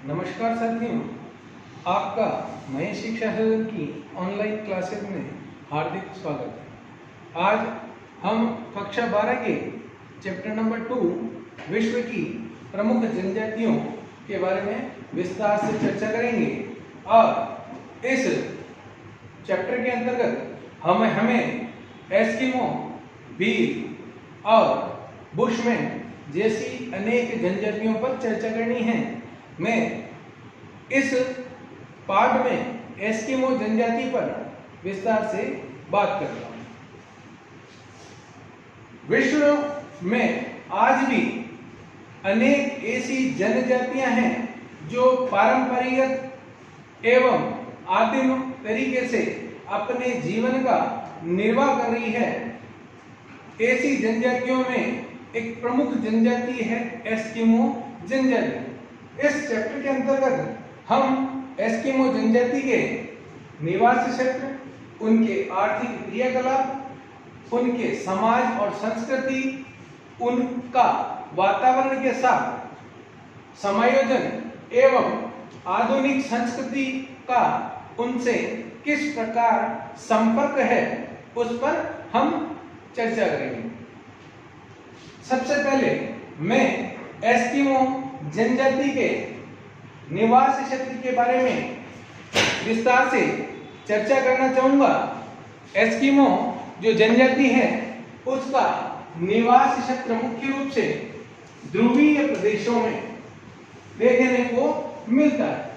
नमस्कार साथियों, आपका नए शिक्षा सदन की ऑनलाइन क्लासेस में हार्दिक स्वागत है। आज हम कक्षा 12 के चैप्टर नंबर 2 विश्व की प्रमुख जनजातियों के बारे में विस्तार से चर्चा करेंगे और इस चैप्टर के अंतर्गत हमें एस्किमो, बीर और बुशमैन जैसी अनेक जनजातियों पर चर्चा करनी है। मैं इस पाठ में एस्किमो जनजाति पर विस्तार से बात कर रहा हूं। विश्व में आज भी अनेक ऐसी जनजातियां हैं जो पारंपरिक एवं आदिम तरीके से अपने जीवन का निर्वाह कर रही है। ऐसी जनजातियों में एक प्रमुख जनजाति है एस्किमो जनजाति। इस चैप्टर के अंतर्गत हम एस्किमो जनजाति के निवास क्षेत्र, उनके आर्थिक क्रियाकलाप, उनके समाज और संस्कृति, उनका वातावरण के साथ समायोजन एवं आधुनिक संस्कृति का उनसे किस प्रकार संपर्क है, उस पर हम चर्चा करेंगे। सबसे पहले मैं एस्किमो जनजाति के निवास क्षेत्र के बारे में विस्तार से चर्चा करना चाहूंगा। एस्किमो जो जनजाति है उसका निवास क्षेत्र मुख्य रूप से ध्रुवीय प्रदेशों में देखने को मिलता है।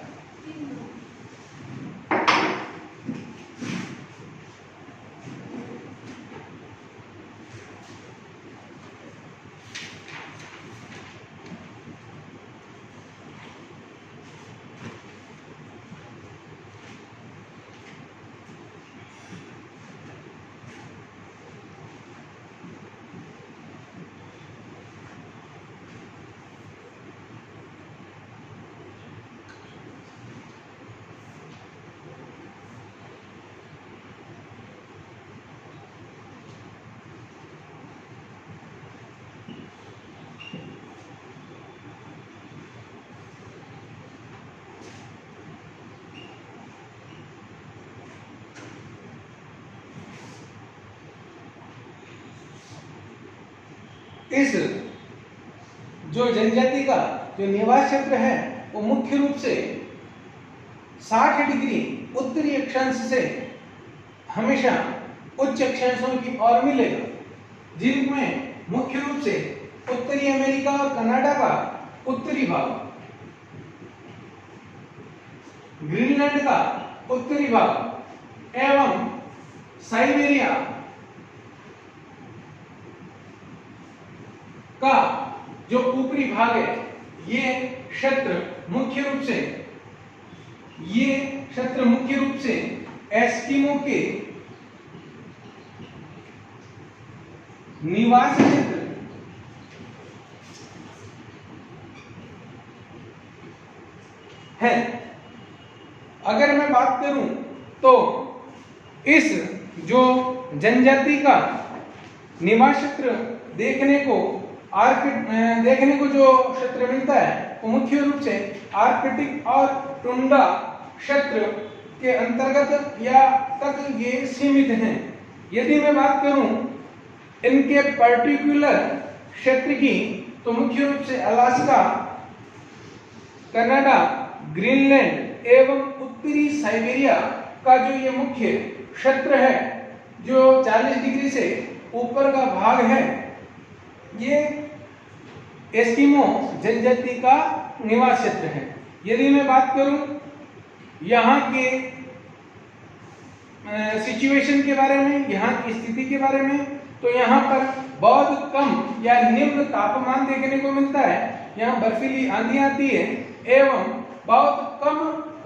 इस जो जनजाति का जो निवास क्षेत्र है वो मुख्य रूप से 60 डिग्री उत्तरी अक्षांश से हमेशा उच्च अक्षांशों की ओर मिलेगा, जिनमें मुख्य रूप से उत्तरी अमेरिका और कनाडा का उत्तरी भाग, ग्रीनलैंड का उत्तरी भाग एवं साइबेरिया का जो ऊपरी भाग है, ये क्षेत्र मुख्य रूप से एस्किमो के निवास क्षेत्र है। अगर मैं बात करूं तो इस जो जनजाति का निवास क्षेत्र देखने को जो क्षेत्र मिलता है वो मुख्य रूप से आर्कटिक और टुंड्रा क्षेत्र के अंतर्गत या तक ये सीमित हैं। यदि मैं बात करूं इनके पर्टिकुलर क्षेत्र की तो मुख्य रूप से अलास्का, कनाडा, ग्रीनलैंड एवं उत्तरी साइबेरिया का जो ये मुख्य क्षेत्र है, जो 40 डिग्री से ऊपर का भाग है, ये एस्किमो जनजाति का निवास क्षेत्र है। यदि मैं बात करूं यहाँ के सिचुएशन के बारे में, यहाँ की स्थिति के बारे में, तो यहाँ पर बहुत कम या निम्न तापमान देखने को मिलता है। यहाँ बर्फीली आंधी आती है एवं बहुत कम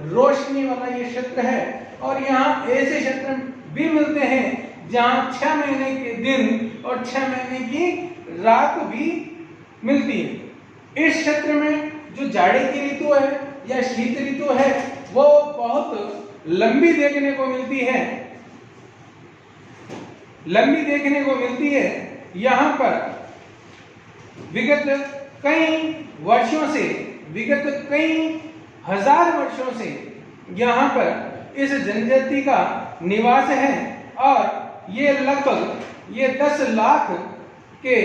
रोशनी वाला ये क्षेत्र है। और यहाँ ऐसे क्षेत्र भी मिलते हैं जहाँ 6 महीने के दिन और 6 महीने की रात भी मिलती है। इस क्षेत्र में जो जाड़े की ऋतु है या शीत ऋतु है वो बहुत लंबी देखने को मिलती है। यहाँ पर विगत कई वर्षों से, विगत कई हजार वर्षों से यहाँ पर इस जनजाति का निवास है और ये लगभग 10 लाख के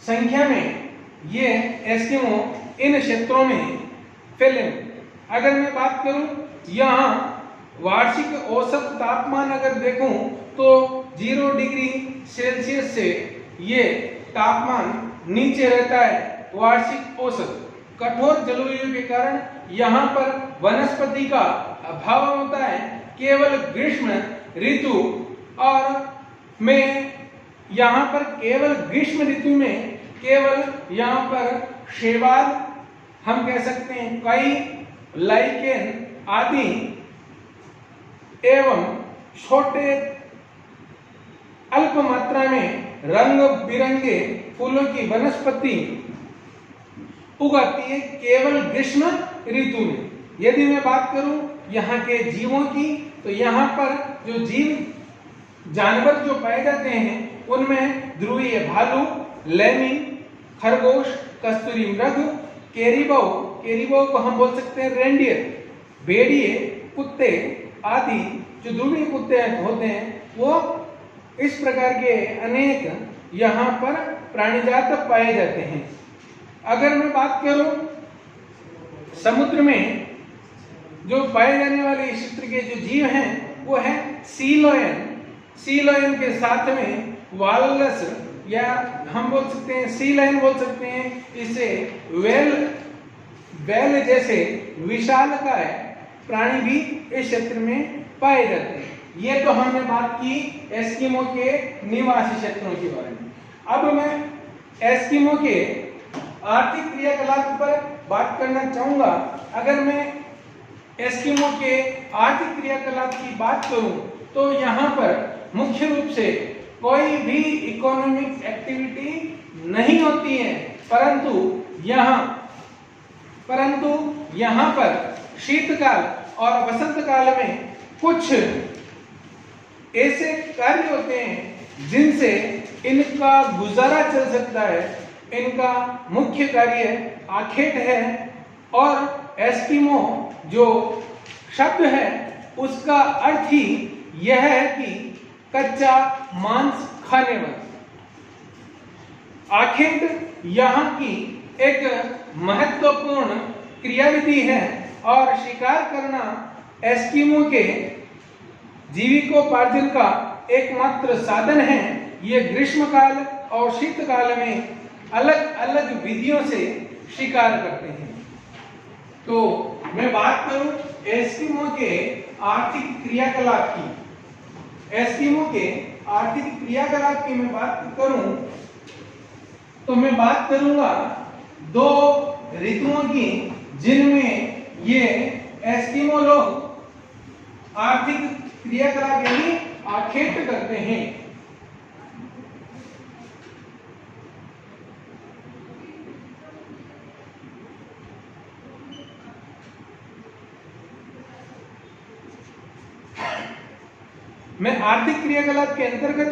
संख्या में ये एस्किमो इन क्षेत्रों में फैले। अगर मैं बात करूं, यहाँ वार्षिक औसत तापमान अगर देखूं तो 0 डिग्री सेल्सियस से ये तापमान नीचे रहता है वार्षिक औसत। कठोर जलवायु के कारण यहाँ पर वनस्पति का अभाव होता है। केवल ग्रीष्म ऋतु और में यहाँ पर केवल ग्रीष्म ऋतु में केवल यहाँ पर शैवाल, हम कह सकते हैं कई लाइकेन आदि एवं छोटे अल्प मात्रा में रंग बिरंगे फूलों की वनस्पति उगाती है केवल ग्रीष्म ऋतु में। यदि मैं बात करूं यहाँ के जीवों की, तो यहाँ पर जो जीव जानवर जो पाए जाते हैं उनमें ध्रुवीय भालू, लेमी, खरगोश, कस्तूरी मृग, केरीबो को हम बोल सकते हैं रेंडियर, भेड़िए, कुत्ते आदि जो ध्रुवीय कुत्ते होते हैं, वो इस प्रकार के अनेक यहाँ पर प्राणीजात पाए जाते हैं। अगर मैं बात करूं समुद्र में जो पाए जाने वाले इस क्षेत्र के जो जीव हैं वो है सी लायन। सी लायन के साथ में वालरस, या हम बोल सकते हैं सी लायन बोल सकते हैं, इसे वेल जैसे विशालकाय प्राणी भी इस क्षेत्र में पाए जाते हैं। ये तो हमने बात की एस्किमो के निवासी क्षेत्रों के बारे में। अब मैं एस्किमो के आर्थिक क्रियाकलाप पर बात करना चाहूंगा। अगर मैं एस्किमो के आर्थिक क्रियाकलाप की बात करूं तो यहाँ पर मुख्य रूप से कोई भी इकोनॉमिक एक्टिविटी नहीं होती है, परंतु यहाँ पर शीतकाल और वसंत काल में कुछ ऐसे कार्य होते हैं जिनसे इनका गुजारा चल सकता है। इनका मुख्य कार्य आखेट है और एस्किमो जो शब्द है उसका अर्थ ही यह है कि कच्चा मांस खाने वाला। आखेट यहाँ की एक महत्वपूर्ण क्रियाविधि है और शिकार करना एस्किमो के जीविकोपार्जन का एकमात्र साधन है। ये ग्रीष्मकाल और शीतकाल में अलग अलग विधियों से शिकार करते हैं। तो मैं बात करूं एस्किमो के आर्थिक क्रियाकलाप की। एस्किमो के आर्थिक क्रियाकलाप की मैं बात करूं तो मैं बात करूंगा 2 ऋतुओं की जिनमें ये एस्किमो लोग आर्थिक क्रियाकलाप यानी आखेट करते हैं। मैं आर्थिक क्रियाकलाप के अंतर्गत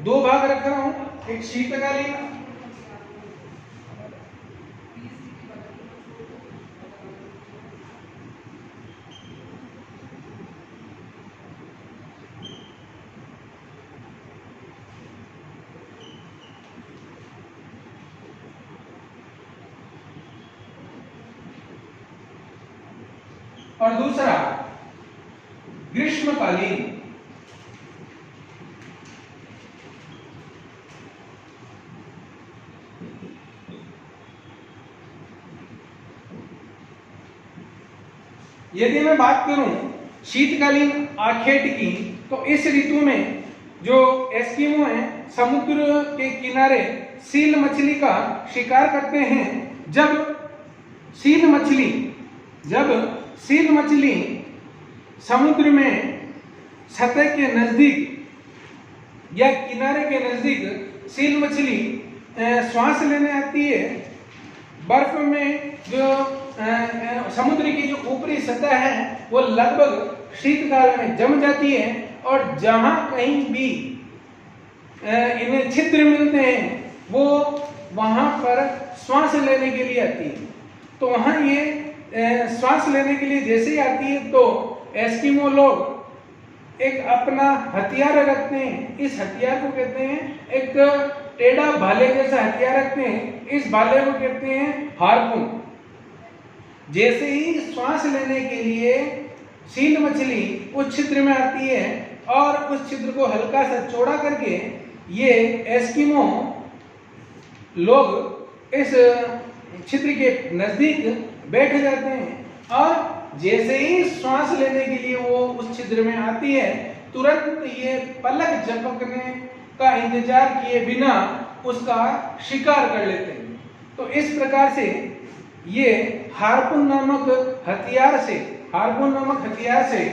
2 भाग रख रहा हूं, एक शीतकालीन और दूसरा ग्रीष्मकालीन। यदि मैं बात करूं शीतकालीन आखेट की, तो इस ऋतु में जो एस्किमो हैं समुद्र के किनारे सील मछली का शिकार करते हैं। जब सील मछली समुद्र में सतह के नजदीक या किनारे के नजदीक सील मछली श्वास लेने आती है, बर्फ में जो समुद्र की जो ऊपरी सतह है वो लगभग शीतकाल में जम जाती है और जहां कहीं भी इन्हें छिद्र मिलते हैं, वो वहां पर श्वास लेने के लिए आती है। तो वहां ये श्वास लेने के लिए जैसे ही आती है तो एस्किमो लोग एक अपना हथियार रखते हैं। इस हथियार को कहते हैं, एक टेढ़ा भाले जैसा हथियार रखते हैं, इस भाले को कहते हैं हार्पून। जैसे ही श्वास लेने के लिए सील मछली उस छिद्र में आती है और उस छिद्र को हल्का सा चौड़ा करके ये एस्किमो लोग इस छिद्र के नजदीक बैठ जाते हैं और जैसे ही श्वास लेने के लिए वो उस छिद्र में आती है, तुरंत ये पलक झपकने का इंतजार किए बिना उसका शिकार कर लेते हैं। तो इस प्रकार से ये हार्पून नामक हथियार से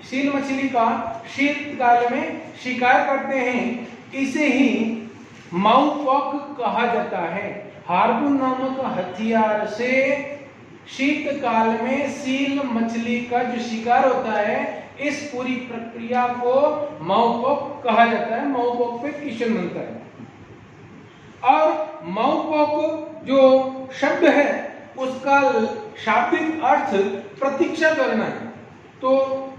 सील मछली का शीतकाल में शिकार करते हैं। इसे ही माउथ पॉक कहा जाता है। हार्पून नामक हथियार से शीतकाल में सील मछली का जो शिकार होता है, इस पूरी प्रक्रिया को माउथ पॉक कहा जाता है। माउथ पॉक पे क्वेश्चन बनता है। और माउथ पॉक जो शब्द है उसका शाब्दिक अर्थ प्रतीक्षा करना है। तो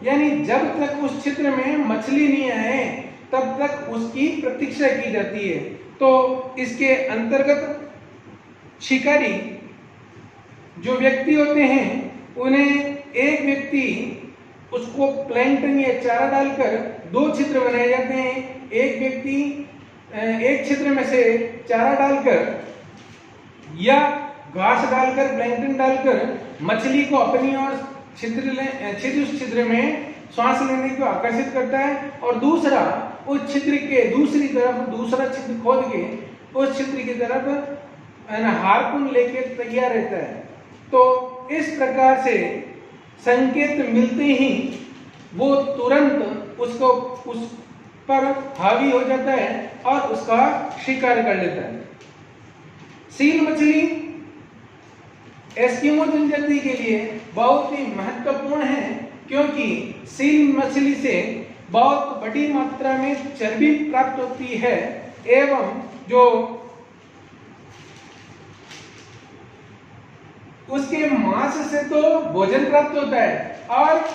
यानी जब तक उस छिद्र में मछली नहीं आए तब तक उसकी प्रतीक्षा की जाती है। तो इसके अंतर्गत शिकारी जो व्यक्ति होते हैं, उन्हें एक व्यक्ति उसको प्लैंकटन या चारा डालकर दो छिद्र बनाए जाते हैं। एक व्यक्ति एक छिद्र में से चारा डालकर या घास डालकर, प्लैंकटन डालकर मछली को अपनी ओर छिद्र में श्वास लेने को आकर्षित करता है, और दूसरा उस छिद्र के दूसरी तरफ दूसरा छिद्र खोद के उस छिद्र की तरफ हार्पून लेके तैयार रहता है। तो इस प्रकार से संकेत मिलते ही वो तुरंत उसको उस पर हावी हो जाता है और उसका शिकार कर लेता है। सील मछली एस्किमो जनजाति के लिए बहुत ही महत्वपूर्ण है, क्योंकि सील मछली से बहुत बड़ी मात्रा में चर्बी प्राप्त होती है एवं जो उसके मांस से तो भोजन प्राप्त होता है और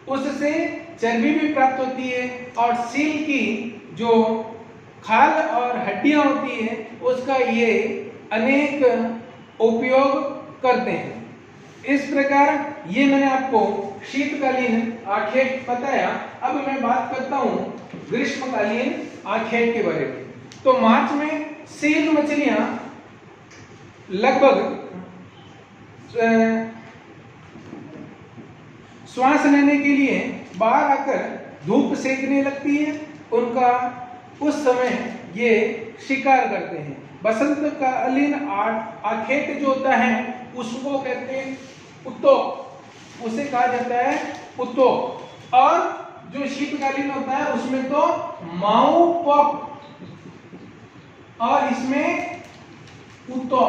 उससे चर्बी भी प्राप्त होती है, और सील की जो खाल और हड्डियां होती है उसका ये अनेक उपयोग करते हैं। इस प्रकार ये मैंने आपको शीतकालीन आखेट बताया। अब मैं बात करता हूँ ग्रीष्मकालीन आखेट के बारे में। तो मार्च में सील मछलियां लगभग श्वास लेने के लिए बाहर आकर धूप सेकने लगती है। उनका उस समय ये शिकार करते हैं। बसंतकालीन आखेट जो होता है उसको कहते हैं उत्तो, उसे कहा जाता है उत्तो। और जो शीतकालीन होता है उसमें तो माउ पॉक और इसमें उत्तो।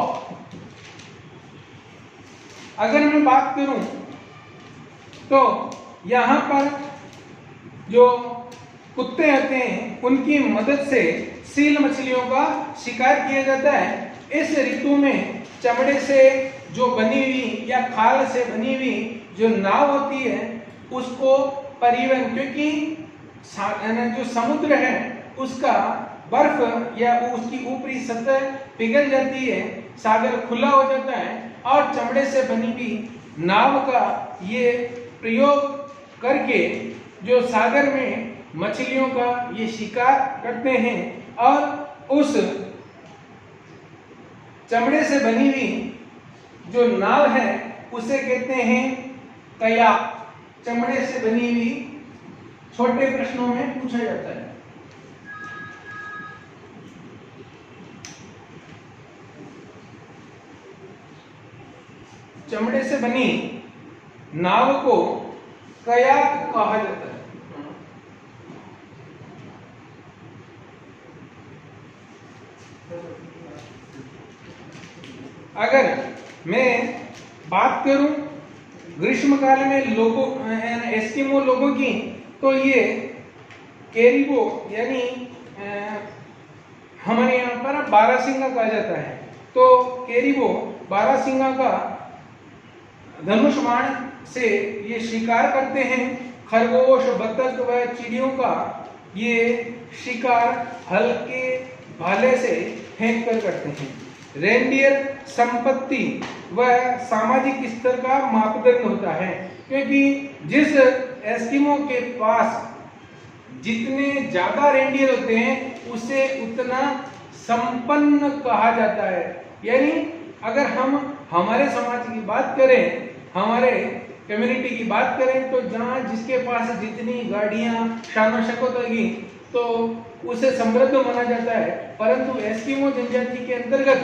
अगर मैं बात करूं तो यहाँ पर जो कुत्ते होते हैं उनकी मदद से सील मछलियों का शिकार किया जाता है। इस ऋतु में चमड़े से जो बनी हुई या खाल से बनी हुई जो नाव होती है उसको परिवहन, क्योंकि जो समुद्र है उसका बर्फ या उसकी ऊपरी सतह पिघल जाती है, सागर खुला हो जाता है और चमड़े से बनी हुई नाव का ये प्रयोग करके जो सागर में मछलियों का ये शिकार करते हैं। और उस चमड़े से बनी हुई जो नाव है उसे कहते हैं कयाक। चमड़े से बनी हुई छोटे प्रश्नों में पूछा जाता है। चमड़े से बनी नाव को कयाक कहा जाता है। अगर मैं बात करूं ग्रीष्मकाल में लोगों एस्किमो लोगों की, तो ये कैरिबो यानी बारहसिंगा कहा जाता है। तो केरिबो बारहसिंगा का धनुष बाण से ये शिकार करते हैं। खरगोश, बतख व चिड़ियों का ये शिकार हल्के भाले से फेंक कर करते हैं। रेनडियर संपत्ति व सामाजिक स्तर का मापदंड होता है, क्योंकि जिस एस्किमो के पास जितने ज्यादा रेनडियर होते हैं उसे उतना संपन्न कहा जाता है। यानी अगर हम हमारे समाज की बात करें, हमारे कम्युनिटी की बात करें, तो जहाँ जिसके पास जितनी गाड़ियाँ शान शौकत होगी तो उसे समृद्ध माना जाता है। परंतु एस्किमो जनजाति के अंतर्गत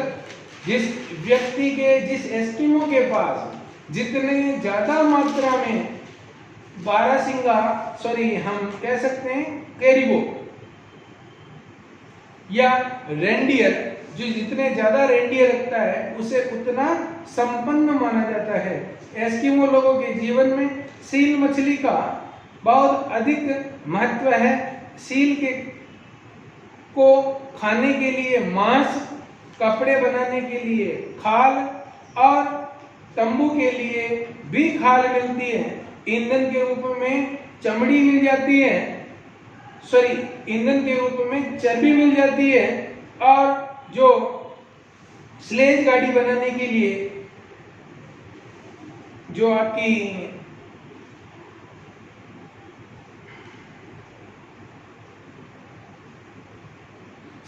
जिस एस्किमो के पास जितने ज्यादा मात्रा में हम कह सकते हैं केरिबो या रेनडियर, जो जितने ज्यादा रेनडियर रखता है उसे उतना संपन्न माना जाता है। एस्किमो लोगों के जीवन में सील मछली का बहुत अधिक महत्व है। सील को खाने के लिए मांस, कपड़े बनाने के लिए खाल और तंबू के लिए भी खाल मिलती है। ईंधन के रूप में चमड़ी मिल जाती है, ईंधन के रूप में चर्बी मिल जाती है। और जो स्लेज गाड़ी बनाने के लिए जो आपकी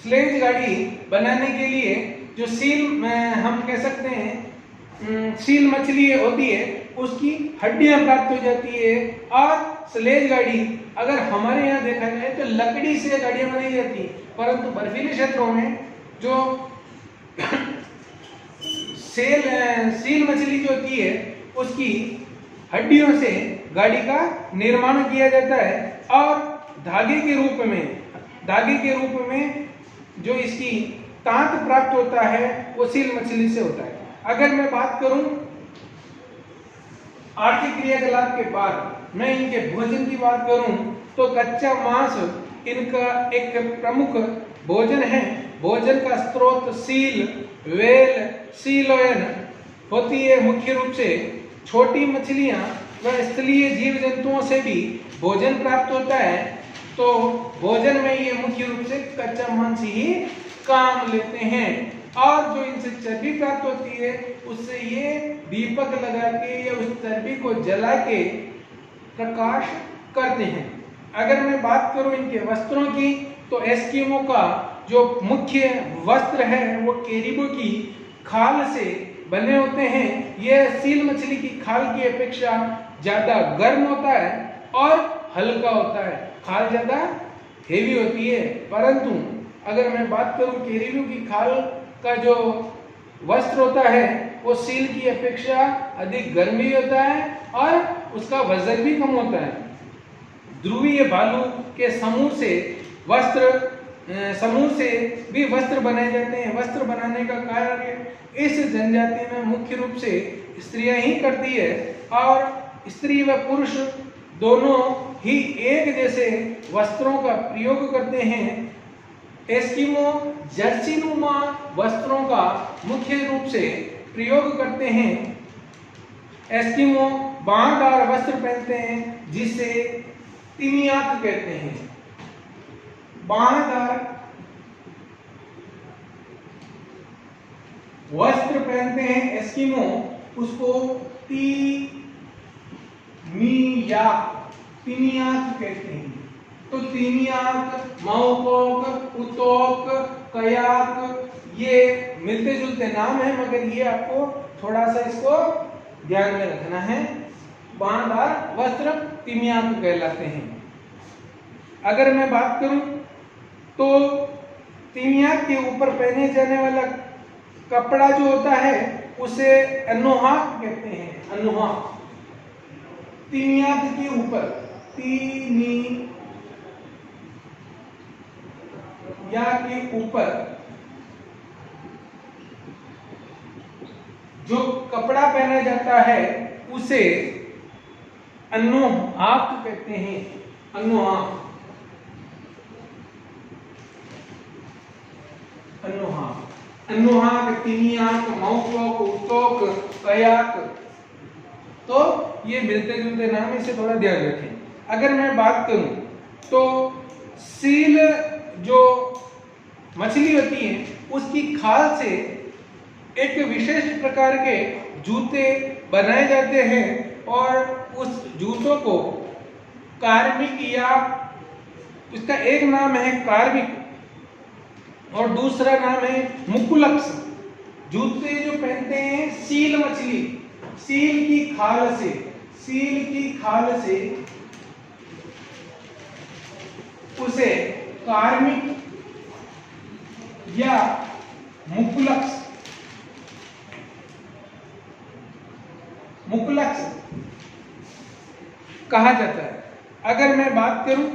स्लेज गाड़ी बनाने के लिए जो सील हम कह सकते हैं सील मछली होती है, उसकी हड्डियां प्राप्त हो जाती है। और स्लेज गाड़ी अगर हमारे यहाँ देखा जाए तो लकड़ी से गाड़ियां बनाई जाती है, परंतु बर्फीले क्षेत्रों में जो सील मछली जो होती है उसकी हड्डियों से गाड़ी का निर्माण किया जाता है। और धागे के रूप में जो इसकी तांत प्राप्त होता है वो सील मछली से होता है। अगर मैं बात करूं आर्थिक क्रियाकलाप के बाद मैं इनके भोजन की बात करूं तो कच्चा मांस इनका एक प्रमुख भोजन है। भोजन का स्रोत सील, व्हेल, सी लायन होती है। मुख्य रूप से छोटी मछलियां व स्थलीय जीव जंतुओं से भी भोजन प्राप्त होता है। तो भोजन में ये मुख्य रूप से कच्चा मांस ही काम लेते हैं। और जो इनसे चर्बी प्राप्त होती है उससे ये दीपक लगा के या उस चर्बी को जला के प्रकाश करते हैं। अगर मैं बात करूं इनके वस्त्रों की तो एस्किमो का जो मुख्य वस्त्र है वो केरिबो की खाल से बने होते हैं। यह सील मछली की खाल की अपेक्षा ज्यादा गर्म होता है और हल्का होता है। खाल ज्यादा हेवी होती है, परंतु अगर मैं बात करूं केरिबो की खाल का जो वस्त्र होता है वो सील की अपेक्षा अधिक गर्म भी होता है और उसका वजन भी कम होता है। ध्रुवीय भालू के समूह से भी वस्त्र बनाए जाते हैं। वस्त्र बनाने का कार्य इस जनजाति में मुख्य रूप से स्त्रियां ही करती है और स्त्री व पुरुष दोनों ही एक जैसे वस्त्रों का प्रयोग करते हैं। एस्किमो जर्सीनुमा वस्त्रों का मुख्य रूप से प्रयोग करते हैं। एस्किमो बांहदार वस्त्र पहनते हैं जिसे तिमियाक कहते हैं। बांहदार वस्त्र पहनते हैं एस्किमो, उसको तिमियाक कहते हैं। तो तिमियाक, माओकोक, उतोक, कयाक ये मिलते जुलते नाम है, मगर ये आपको थोड़ा सा इसको ध्यान में रखना है। बांहदार वस्त्र तिमियाक कहलाते हैं। अगर मैं बात करूं तो तिमियाक के ऊपर पहने जाने वाला कपड़ा जो होता है उसे अनोहाक कहते हैं। अनोहाक तिमियाक के ऊपर या के ऊपर जो कपड़ा पहना जाता है उसे अनोहाक कहते हैं। अनोहाक अन्नुहाक, अन्नुहाक, तिनियाक, मऊतोक, उतोक, कयाक, तो ये मिलते जुलते नाम, इसे थोड़ा ध्यान रखें। अगर मैं बात करूं तो सील जो मछली होती है उसकी खाल से एक विशेष प्रकार के जूते बनाए जाते हैं और उस जूतों को कार्मिक, या उसका एक नाम है कार्मिक और दूसरा नाम है मुकुलक्स। जूते जो पहनते हैं सील मछली, सील की खाल से, सील की खाल से उसे कार्मिक या मुकुलक्स, मुकुलक्स कहा जाता है। अगर मैं बात करूं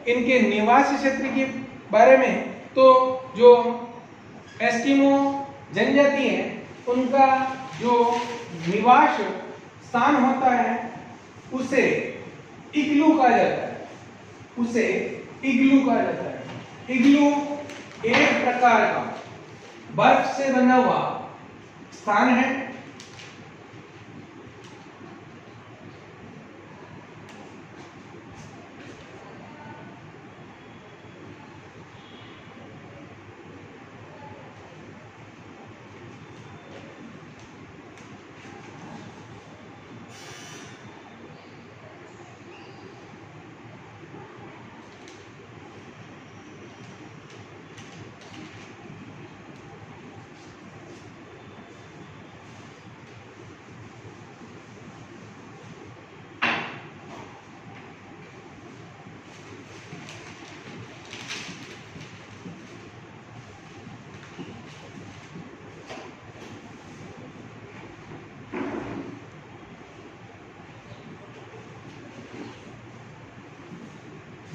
इनके निवास क्षेत्र के बारे में, तो जो एस्किमो जनजाति है उनका जो निवास स्थान होता है उसे इग्लू कहा जाता है, उसे इग्लू कहा जाता है। इग्लू एक प्रकार का बर्फ से बना हुआ स्थान है।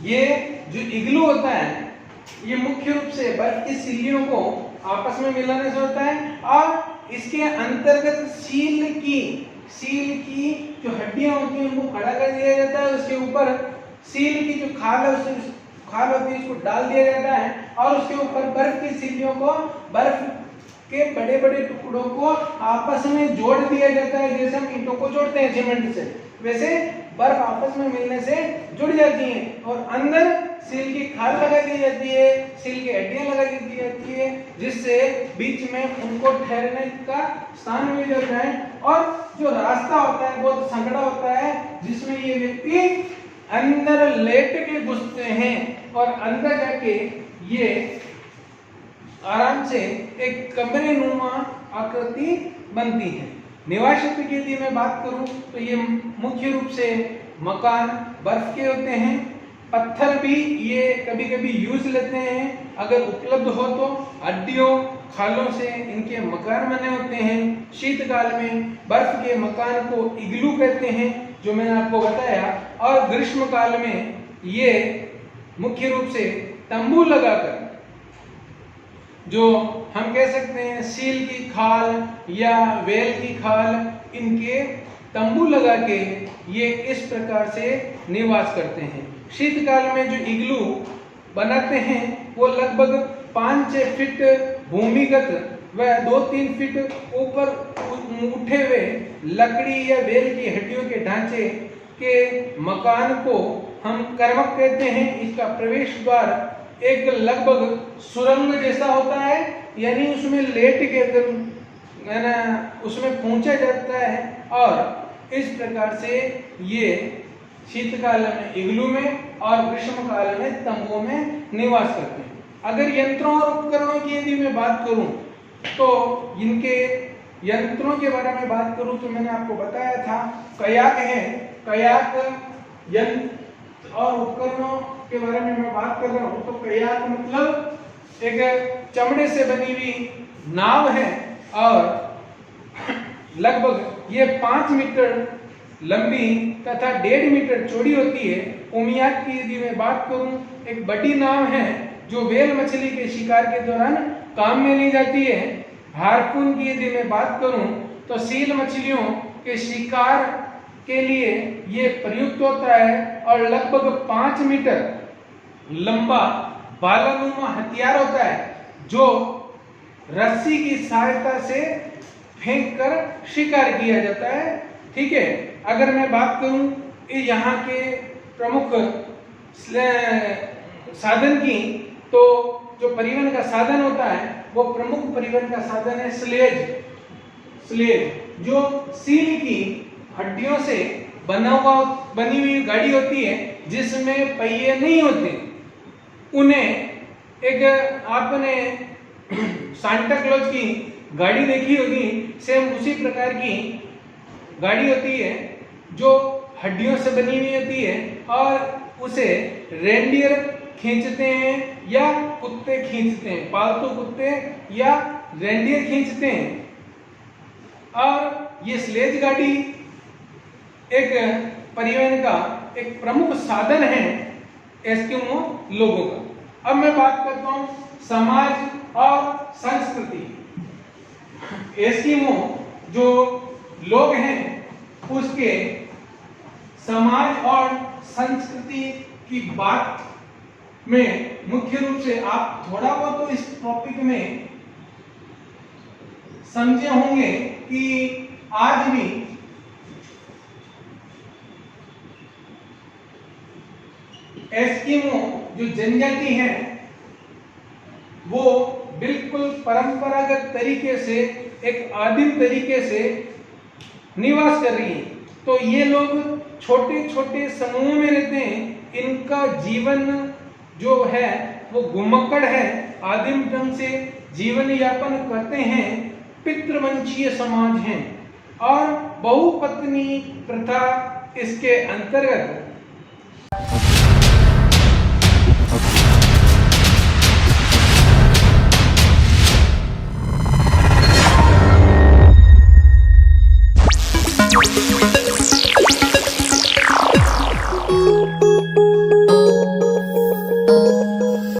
ये जो इग्लू होता है ये मुख्य रूप से बर्फ की सिल्लियों को आपस में मिलाने से होता है और इसके अंतर्गत सील की जो हड्डियां होती हैं उनको खड़ा कर दिया जाता है। उसके ऊपर सील की जो खाल है, उसे खाल होती है, उसको डाल दिया जाता है और उसके ऊपर बर्फ की सिल्लियों को, बर्फ के बड़े बड़े टुकड़ों को आपस में जोड़ दिया जाता है। जैसे हम ईंटों को जोड़ते हैं सीमेंट से, वैसे बर्फ आपस में मिलने से जुड़ जाती है और अंदर सील की खाल लगा दी जाती है, सील की हड्डियां लगा दी जाती है, जिससे बीच में उनको ठहरने का स्थान मिल जाता है। और जो रास्ता होता है बहुत संकड़ा होता है, जिसमें ये व्यक्ति अंदर लेट के घुसते हैं और अंदर जाके ये आराम से एक कमरे नुमा आकृति बनती है। निवास क्षेत्र की यदि मैं बात करूं तो ये मुख्य रूप से मकान बर्फ के होते हैं। पत्थर भी ये कभी कभी यूज लेते हैं, अगर उपलब्ध हो तो हड्डियों खालों से इनके मकान बने होते हैं। शीतकाल में बर्फ के मकान को इग्लू कहते हैं, जो मैंने आपको बताया, और ग्रीष्म काल में ये मुख्य रूप से तंबू लगाकर, जो हम कह सकते हैं सील की खाल या वेल की खाल, इनके तंबू लगा के ये इस प्रकार से निवास करते हैं। शीतकाल में जो इग्लू बनाते हैं वो लगभग 5-6 फीट भूमिगत व 2-3 फीट ऊपर उठे हुए लकड़ी या वेल की हड्डियों के ढांचे के मकान को हम कर्मक कहते हैं। इसका प्रवेश द्वार एक लगभग सुरंग जैसा होता है, यानी उसमें लेट के उसमें पहुंचा जाता है और इस प्रकार से ये शीतकाल में इग्लू में और ग्रीष्म काल में तंबू में निवास करते हैं। अगर यंत्रों और उपकरणों की यदि मैं बात करूं तो इनके यंत्रों के बारे में बात करूं तो मैंने आपको बताया था कयाक है। कयाक यंत्र और उपकरणों के बारे में मैं बात कर रहा हूं तो कयाक मतलब एक चमड़े से बनी हुई नाव है और लगभग ये 5 मीटर लंबी तथा 1.5 मीटर चौड़ी होती है। उमियाक की यदि मैं बात करूं, एक बड़ी नाव है जो वेल मछली के शिकार के दौरान काम में ली जाती है। हार्पून की यदि मैं बात करूं तो सील मछलियों के शिकार के लिए ये प्रयुक्त होता है और लगभग 5 मीटर लंबा भालानुमा हथियार होता है जो रस्सी की सहायता से फेंक कर शिकार किया जाता है। ठीक है, अगर मैं बात करूं यहाँ के प्रमुख साधन की, तो जो परिवहन का साधन होता है वो प्रमुख परिवहन का साधन है स्लेज जो सील की हड्डियों से बनी हुई गाड़ी होती है जिसमें पहिए नहीं होते। उन्हें एक आपने सांता क्लॉज की गाड़ी देखी होगी, सेम उसी प्रकार की गाड़ी होती है जो हड्डियों से बनी हुई होती है और उसे रेंडियर खींचते हैं या कुत्ते खींचते हैं, पालतू कुत्ते या रेंडियर खींचते हैं। और ये स्लेज गाड़ी एक परिवहन का एक प्रमुख साधन है एस्किमो लोगों का। अब मैं बात करता हूं समाज और संस्कृति। एस्किमो जो लोग हैं उसके समाज और संस्कृति की बात में मुख्य रूप से आप थोड़ा बहुत तो इस टॉपिक में समझे होंगे कि आज भी एस्किमो जो जनजाति है वो बिल्कुल परंपरागत तरीके से एक आदिम तरीके से निवास कर रही है। तो ये लोग छोटे छोटे समूहों में रहते हैं। इनका जीवन जो है वो घुमक्कड़ है, आदिम ढंग से जीवन यापन करते हैं, पितृवंशीय समाज हैं और बहुपत्नी प्रथा इसके अंतर्गत